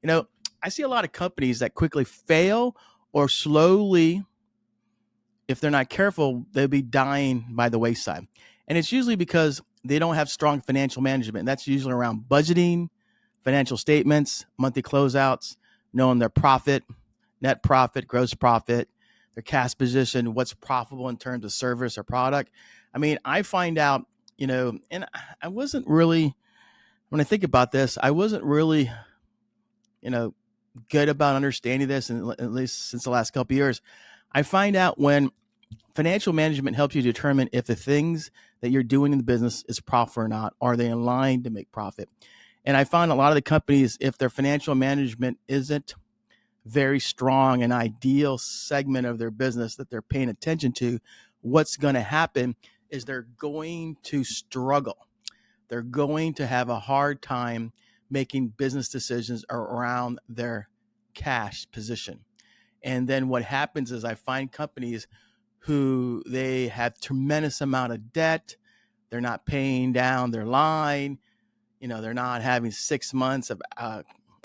You know, I see a lot of companies that quickly fail or slowly, if they're not careful, they'll be dying by the wayside. And it's usually because they don't have strong financial management. That's usually around budgeting, financial statements, monthly closeouts, knowing their profit, net profit, gross profit, their cash position, what's profitable in terms of service or product. I mean, I find out, and I wasn't really, when I think about this, I wasn't really, you know, good about understanding this, and at least since the last couple of years. I find out when financial management helps you determine if the things that you're doing in the business is profitable or not. Are they in line to make profit? And I find a lot of the companies, if their financial management isn't very strong, an ideal segment of their business that they're paying attention to, what's going to happen is they're going to struggle. They're going to have a hard time making business decisions around their cash position. And then what happens is I find companies who they have tremendous amount of debt. They're not paying down their line. They're not having 6 months of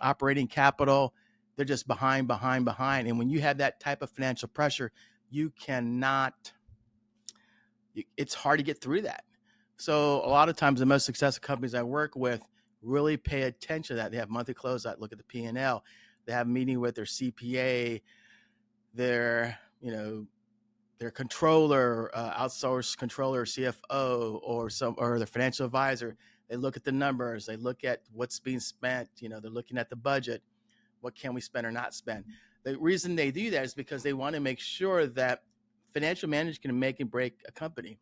operating capital. They're just behind, behind, behind. And when you have that type of financial pressure, you cannot, it's hard to get through that. So a lot of times the most successful companies I work with really pay attention to that. They have monthly closeout, look at the P&L. They have a meeting with their CPA, their, their controller, outsourced controller, CFO, or their financial advisor. They look at the numbers. They look at what's being spent. They're looking at the budget. What can we spend or not spend? The reason they do that is because they want to make sure that financial managers can make and break a company.